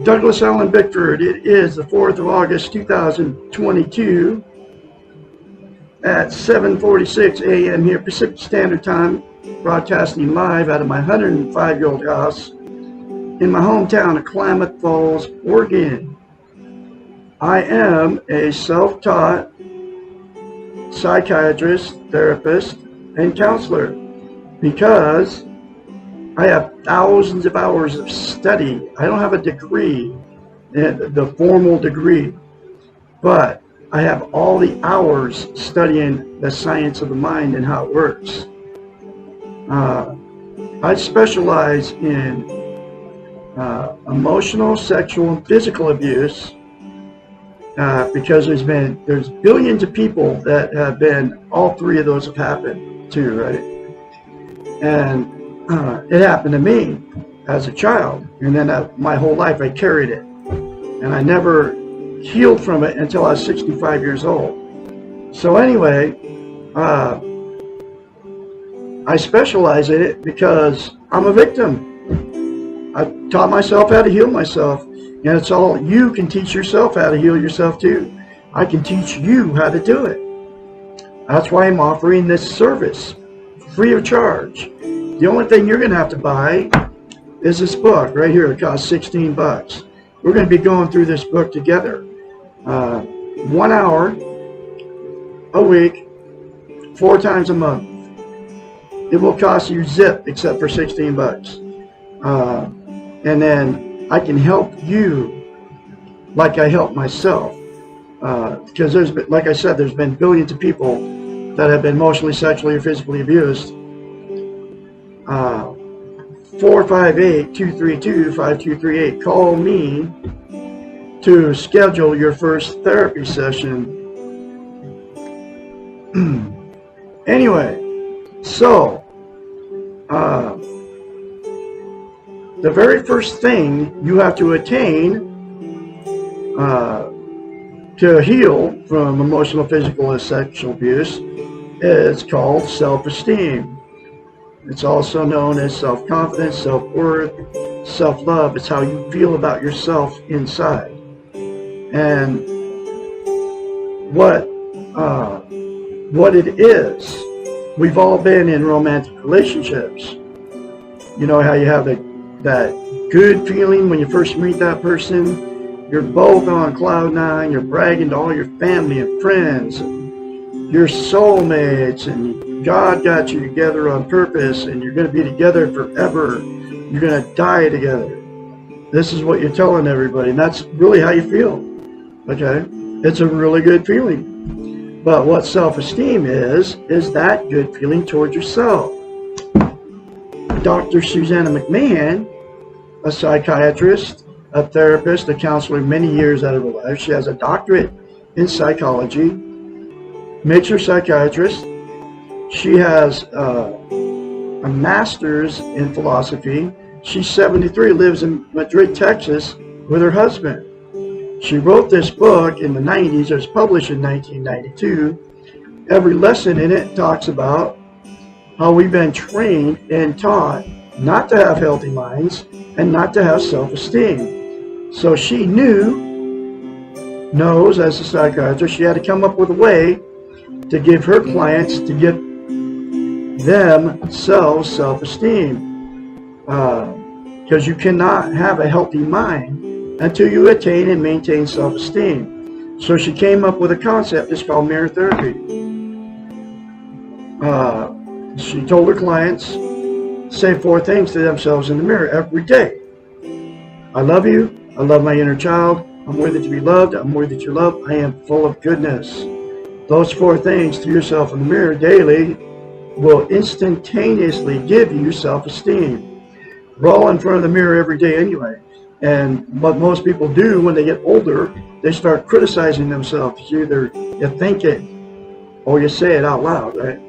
Douglas Allen Bickford. It is the 4th of August 2022 at 7:46 a.m. here Pacific Standard Time, broadcasting live out of my 105-year-old house in my hometown of Klamath Falls, Oregon. I am a self-taught psychiatrist, therapist, and counselor because I have thousands of hours of study. I don't have a degree, the formal degree, but I have all the hours studying the science of the mind and how it works. I specialize in emotional, sexual, and physical abuse because there's billions of people that have been, all three of those have happened to, right? And it happened to me as a child, and then my whole life I carried it, and I never healed from it until I was 65 years old. So anyway, I specialize in it because I'm a victim. I taught myself how to heal myself, and it's all you can teach yourself how to heal yourself too. I can teach you how to do it. That's why I'm offering this service free of charge. The only thing you're going to have to buy is this book right here. It costs $16. We're going to be going through this book together. 1 hour a week, 4 times a month. It will cost you zip except for $16. And then I can help you like I help myself. Because there's been, like I said, there's been billions of people that have been emotionally, sexually, or physically abused. 458-232-5238. Call me to schedule your first therapy session. Anyway, so the very first thing you have to attain to heal from emotional, physical, and sexual abuse is called self-esteem. It's also known as self-confidence, self-worth, self-love. It's how you feel about yourself inside. And what it is, we've all been in romantic relationships. You know how you have that good feeling when you first meet that person. You're both on cloud nine. You're bragging to all your family and friends, and your soulmates, and God got you together on purpose, and you're going to be together forever. You're going to die together. This is what you're telling everybody, and that's really how you feel. Okay? It's a really good feeling. But what self-esteem is that good feeling towards yourself. Dr. Susanna McMahon, a psychiatrist, a therapist, a counselor, many years out of her life. She has a doctorate in psychology, makes her psychiatrist. She has a master's in philosophy. She's 73, lives in Madrid, Texas, with her husband. She wrote this book in the 90s. It was published in 1992. Every lesson in it talks about how we've been trained and taught not to have healthy minds and not to have self-esteem. So she knows as a psychiatrist, she had to come up with a way to give her clients, to give themselves self-esteem. Because you cannot have a healthy mind until you attain and maintain self-esteem. So she came up with a concept. It's called mirror therapy. She told her clients, say 4 things to themselves in the mirror every day. I love you. I love my inner child. I'm worthy to be loved. I'm worthy to love. I am full of goodness. Those 4 things to yourself in the mirror daily will instantaneously give you self-esteem. We're all in front of the mirror every day anyway. And what most people do when they get older, they start criticizing themselves. You think it or you say it out loud, right?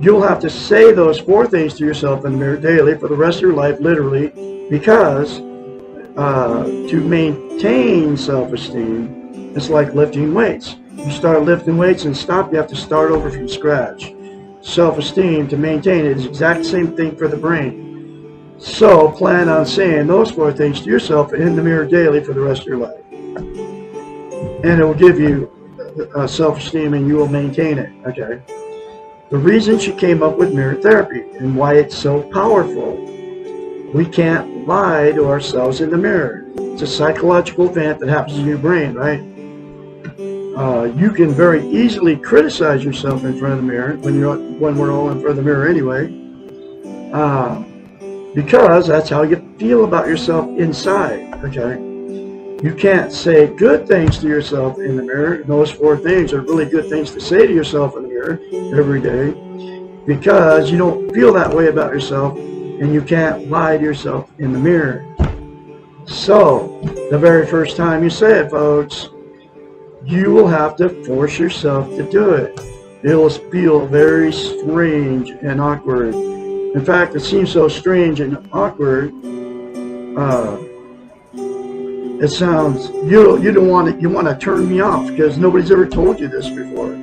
You'll have to say those 4 things to yourself in the mirror daily for the rest of your life, literally, because to maintain self-esteem, it's like lifting weights. You start lifting weights and stop, you have to start over from scratch. Self-esteem, to maintain it, is the exact same thing for the brain. So plan on saying those 4 things to yourself in the mirror daily for the rest of your life. And it will give you self-esteem, and you will maintain it. Okay. The reason she came up with mirror therapy and why it's so powerful. We can't lie to ourselves in the mirror. It's a psychological event that happens in your brain, right? You can very easily criticize yourself in front of the mirror when we're all in front of the mirror anyway, because that's how you feel about yourself inside. Okay, you can't say good things to yourself in the mirror. Those 4 things are really good things to say to yourself in the mirror every day, because you don't feel that way about yourself, and you can't lie to yourself in the mirror. So, the very first time you say it, folks, you will have to force yourself to do it. It will feel very strange and awkward. In fact, it seems so strange and awkward. It sounds, you don't want it, you want to turn me off because nobody's ever told you this before.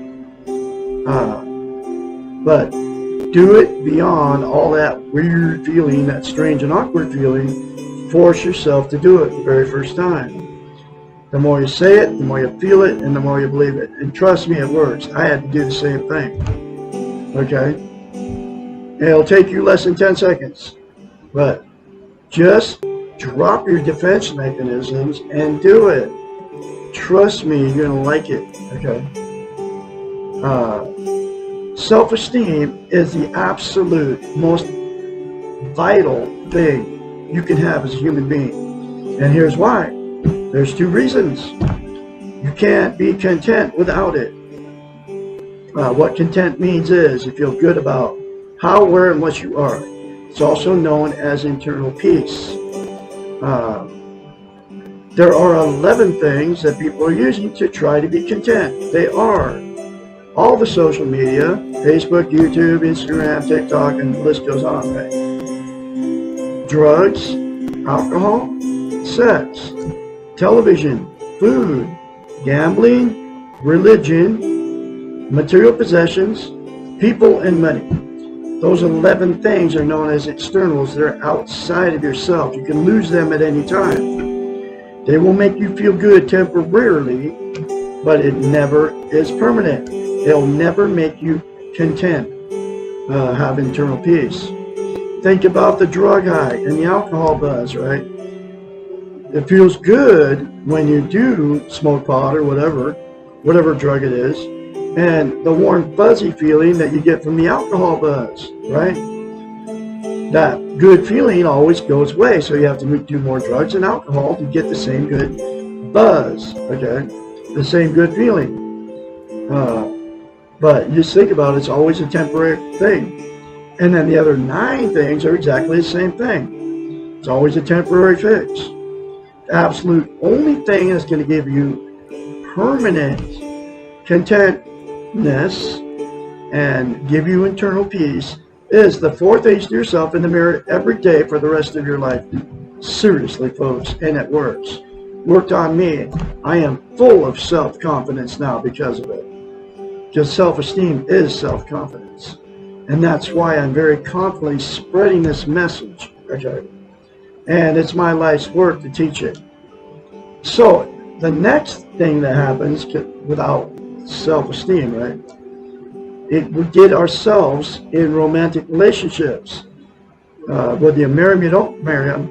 But do it beyond all that weird feeling, that strange and awkward feeling. Force yourself to do it the very first time. The more you say it, the more you feel it, and the more you believe it. And trust me, it works. I had to do the same thing. Okay? It'll take you less than 10 seconds. But just drop your defense mechanisms and do it. Trust me, you're going to like it. Okay? Self-esteem is the absolute most vital thing you can have as a human being. And here's why. There's 2 reasons. You can't be content without it. What content means is you feel good about how, where, and what you are. It's also known as internal peace. There are 11 things that people are using to try to be content. They are all the social media, Facebook, YouTube, Instagram, TikTok, and the list goes on, right? Drugs, alcohol, sex, television, food, gambling, religion, material possessions, people, and money. Those 11 things are known as externals. They're outside of yourself. You can lose them at any time. They will make you feel good temporarily, but it never is permanent. They'll never make you content, have internal peace. Think about the drug high and the alcohol buzz, right? It feels good when you do smoke pot or whatever drug it is, and the warm fuzzy feeling that you get from the alcohol buzz, right? That good feeling always goes away, so you have to do more drugs and alcohol to get the same good buzz, okay? The same good feeling. But just think about it, it's always a temporary thing. And then the other 9 things are exactly the same thing. It's always a temporary fix. The absolute only thing that's going to give you permanent contentness and give you internal peace is the 4 things to yourself in the mirror every day for the rest of your life. Seriously, folks, and it works. Worked on me. I am full of self-confidence now because of it. Because self-esteem is self-confidence. And that's why I'm very confidently spreading this message. Okay? And it's my life's work to teach it. So, the next thing that happens without self-esteem, right? We get ourselves in romantic relationships. Whether you marry them or you don't marry them,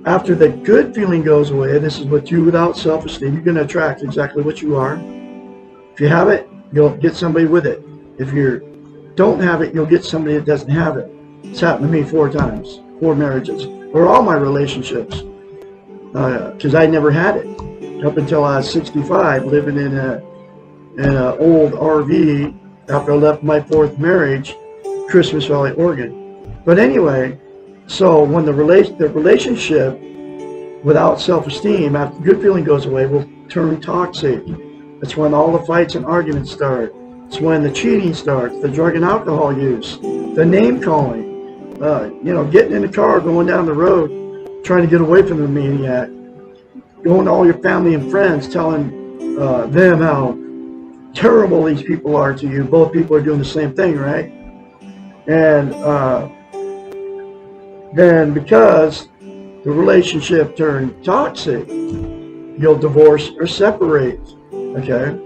after the good feeling goes away, this is what you, without self-esteem, you're going to attract exactly what you are. If you have it, you'll get somebody with it. If you don't have it, you'll get somebody that doesn't have it. It's happened to me 4 times, 4 marriages, or all my relationships, because I never had it up until I was 65, living in an old RV after I left my 4th marriage, Christmas Valley, Oregon. But anyway, so when the relationship without self-esteem, after the good feeling goes away, will turn toxic. That's when all the fights and arguments start. It's when the cheating starts, the drug and alcohol use, the name calling, getting in the car, going down the road, trying to get away from the maniac, going to all your family and friends, telling them how terrible these people are to you. Both people are doing the same thing, right? And then because the relationship turned toxic, you'll divorce or separate, okay?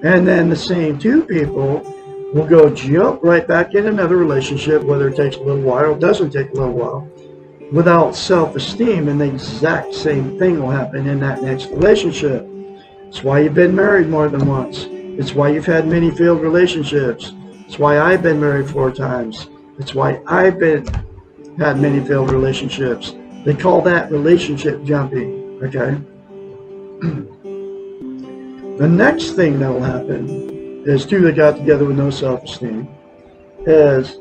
And then the same two people will go jump right back in another relationship, whether it takes a little while or doesn't take a little while, without self-esteem, and the exact same thing will happen in that next relationship. It's why you've been married more than once. It's why you've had many failed relationships. It's why I've been married 4 times. It's why I've had many failed relationships. They call that relationship jumping, okay? The next thing that will happen is two that got together with no self-esteem is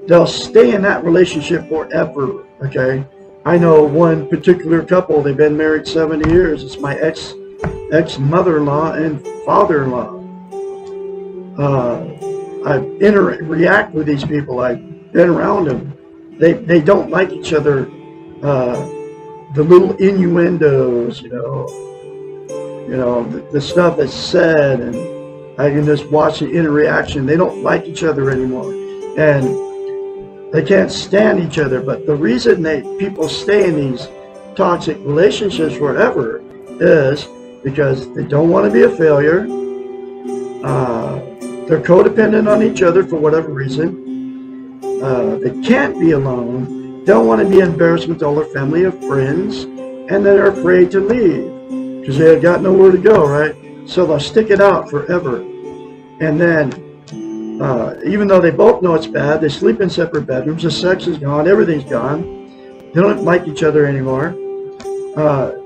they'll stay in that relationship forever, okay? I know one particular couple, they've been married 70 years. It's my ex-mother-in-law and father-in-law. I react with these people. I've been around them. They don't like each other. The little innuendos, the stuff that's said, and I can just watch the interaction. They don't like each other anymore, and they can't stand each other. But the reason people stay in these toxic relationships forever is because they don't want to be a failure. They're codependent on each other for whatever reason. They can't be alone. Don't want to be an embarrassment to all their family or friends, and they're afraid to leave because they've got nowhere to go, right? So they'll stick it out forever. And then, even though they both know it's bad, they sleep in separate bedrooms, the sex is gone, everything's gone. They don't like each other anymore.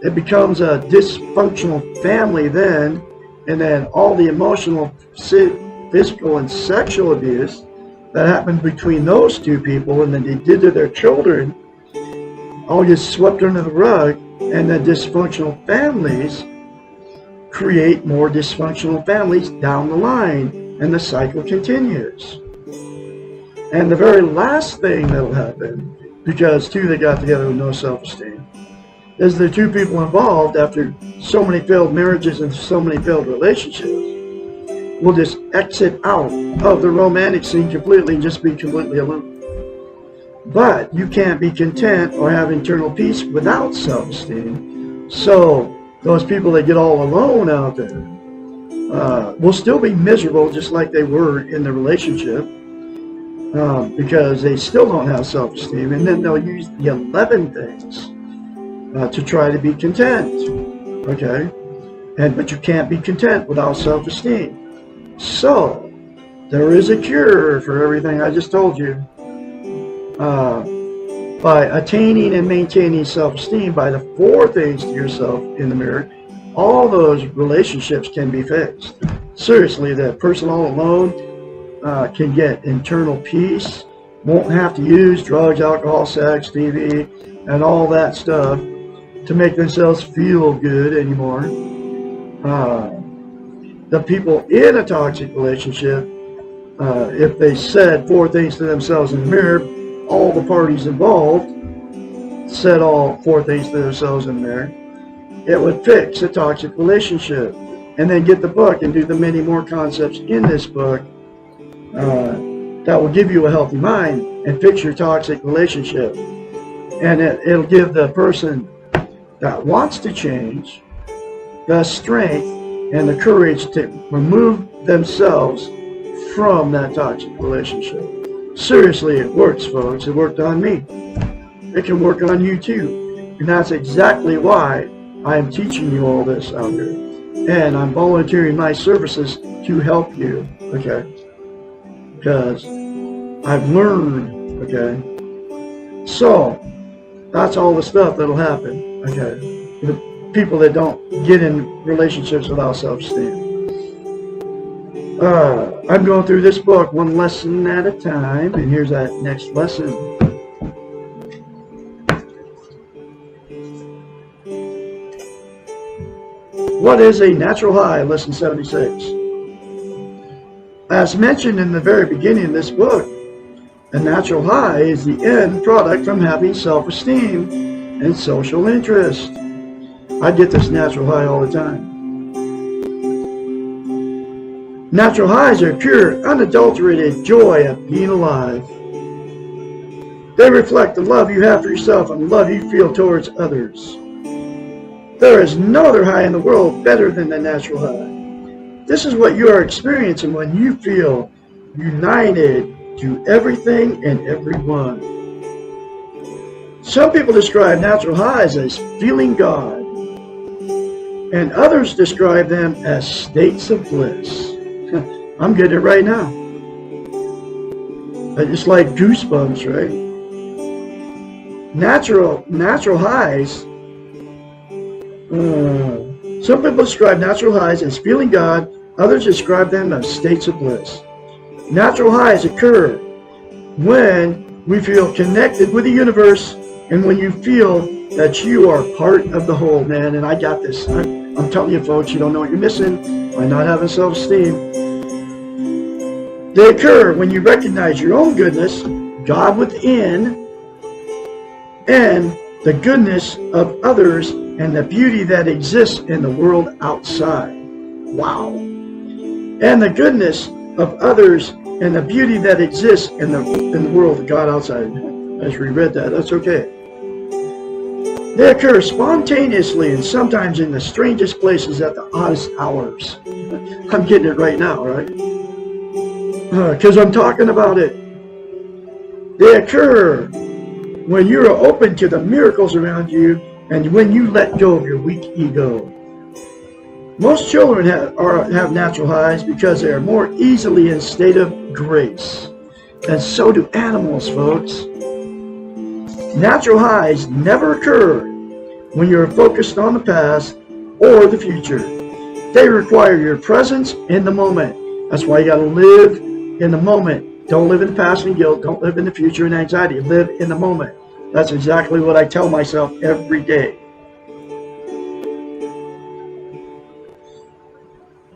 It becomes a dysfunctional family then, and then all the emotional, physical, and sexual abuse that happened between those two people and then they did to their children all gets swept under the rug, and the dysfunctional families create more dysfunctional families down the line, and the cycle continues. And the very last thing that'll happen, because two that got together with no self-esteem, is the two people involved, after so many failed marriages and so many failed relationships, will just exit out of the romantic scene completely and just be completely alone. But you can't be content or have internal peace without self-esteem. So those people that get all alone out there will still be miserable just like they were in the relationship, because they still don't have self-esteem. And then they'll use the 11 things to try to be content, okay? But you can't be content without self-esteem. So there is a cure for everything I just told you. By attaining and maintaining self-esteem, by the 4 things to yourself in the mirror, all those relationships can be fixed. Seriously, that person all alone can get internal peace, won't have to use drugs, alcohol, sex, TV, and all that stuff to make themselves feel good anymore. The people in a toxic relationship, if they said 4 things to themselves in the mirror, all the parties involved said all 4 things to themselves in the mirror, it would fix a toxic relationship. And then get the book and do the many more concepts in this book that will give you a healthy mind and fix your toxic relationship. And it'll give the person that wants to change the strength and the courage to remove themselves from that toxic relationship. Seriously, it works, folks. It worked on me. It can work on you too. And that's exactly why I am teaching you all this out here. And I'm volunteering my services to help you, okay? Because I've learned, okay? So, that's all the stuff that'll happen, okay? The people that don't get in relationships without self-esteem. I'm going through this book one lesson at a time, and here's that next lesson. What is a natural high? Lesson 76. As mentioned in the very beginning of this book, a natural high is the end product from having self-esteem and social interest. I get this natural high all the time. Natural highs are pure, unadulterated joy of being alive. They reflect the love you have for yourself and the love you feel towards others. There is no other high in the world better than the natural high. This is what you are experiencing when you feel united to everything and everyone. Some people describe natural highs as feeling God, and others describe them as states of bliss. I'm getting it right now. It's like goosebumps, right? Natural highs. Some people describe natural highs as feeling God. Others describe them as states of bliss. Natural highs occur when we feel connected with the universe and when you feel that you are part of the whole, man. And I got this. I'm telling you, folks, you don't know what you're missing by not having self-esteem. They occur when you recognize your own goodness, God within, and the goodness of others and the beauty that exists in the world outside. Wow. And the goodness of others and the beauty that exists in the world of God outside. I just reread that. That's okay. They occur spontaneously and sometimes in the strangest places at the oddest hours. I'm getting it right now, right? Because I'm talking about it. They occur when you are open to the miracles around you and when you let go of your weak ego. Most children have natural highs because they are more easily in a state of grace. And so do animals, folks. Natural highs never occur when you're focused on the past or the future. They require your presence in the moment. That's why you got to live in the moment. Don't live in the past and guilt. Don't live in the future and anxiety. Live in the moment. That's exactly what I tell myself every day.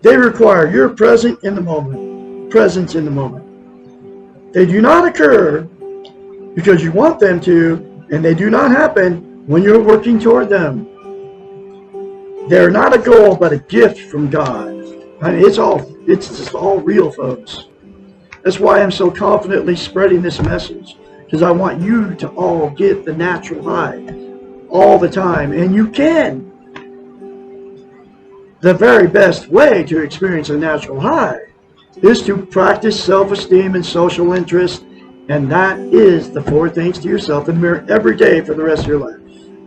They require your presence in the moment. Presence in the moment. They do not occur because you want them to, and they do not happen when you're working toward them. They're not a goal, but a gift from God. I mean, it's just all real, folks. That's why I'm so confidently spreading this message, because I want you to all get the natural high all the time, and you can. The very best way to experience a natural high is to practice self-esteem and social interest, and that is the 4 things to yourself in the mirror every day for the rest of your life.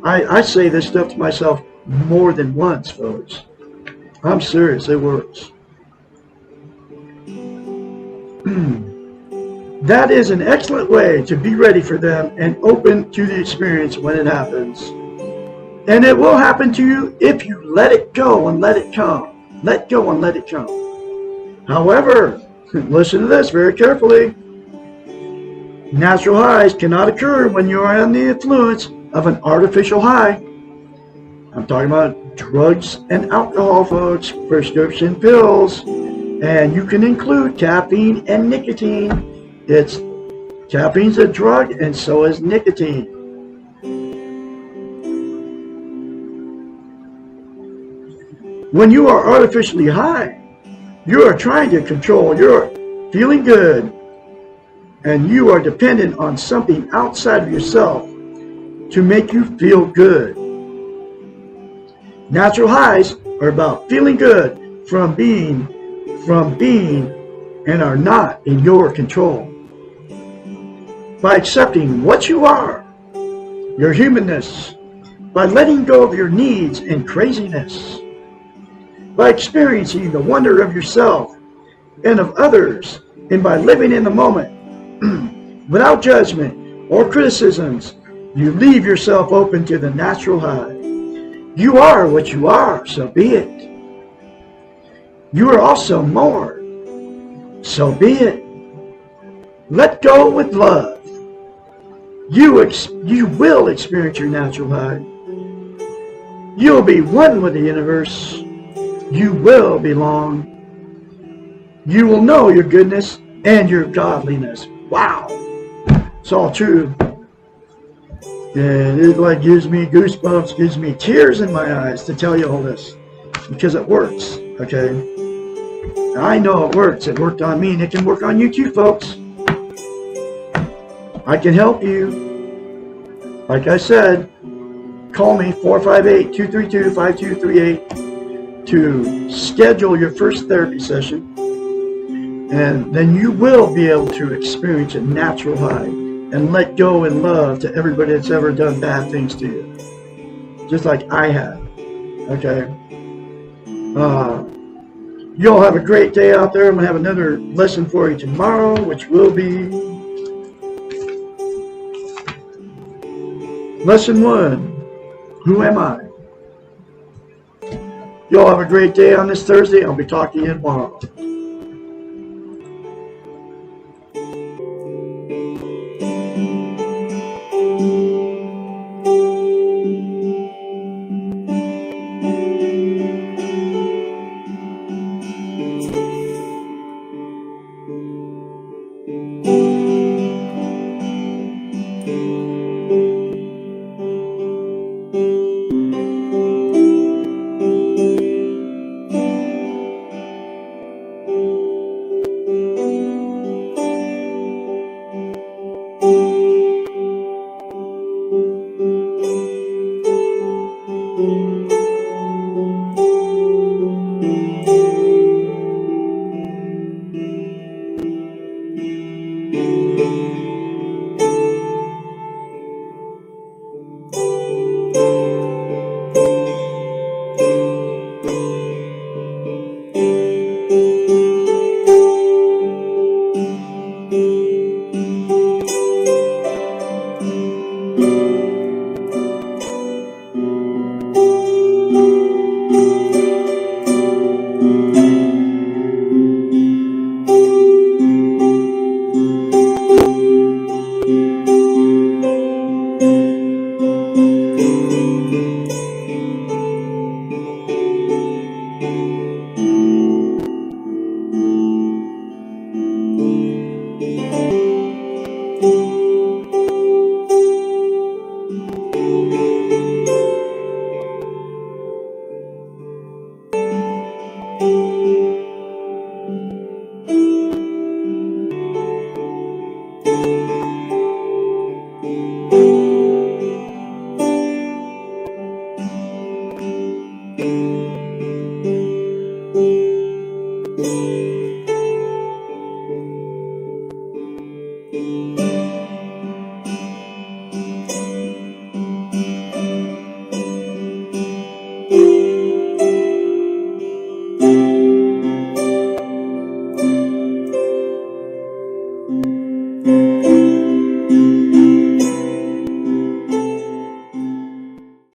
I say this stuff to myself more than once, folks. I'm serious, it works. That is an excellent way to be ready for them and open to the experience when it happens. And it will happen to you if you let it go and let it come. Let go and let it come. However, listen to this very carefully. Natural highs cannot occur when you are under the influence of an artificial high. I'm talking about drugs and alcohol, folks, prescription pills, and you can include caffeine and nicotine. Caffeine's a drug, and so is nicotine. When you are artificially high, you are trying to control your feeling good, and you are dependent on something outside of yourself to make you feel good. Natural highs are about feeling good from being, and are not in your control. By accepting what you are, your humanness, by letting go of your needs and craziness, by experiencing the wonder of yourself and of others, and by living in the moment without judgment or criticisms, you leave yourself open to the natural high. You are what you are, so be it. You are also more, so be it. Let go with love. You will experience your natural high. You will be one with the universe. You will belong. You will know your goodness and your godliness. Wow. It's all true. And it like gives me goosebumps, gives me tears in my eyes to tell you all this. Because it works, okay? I know it works. It worked on me, and it can work on you too, folks. I can help you. Like I said, call me 458-232-5238 to schedule your first therapy session, and then you will be able to experience a natural high and let go in love to everybody that's ever done bad things to you, just like I have. Okay. You all have a great day out there. I'm going to have another lesson for you tomorrow, which will be Lesson 1. Who am I? You all have a great day on this Thursday. I'll be talking to you tomorrow.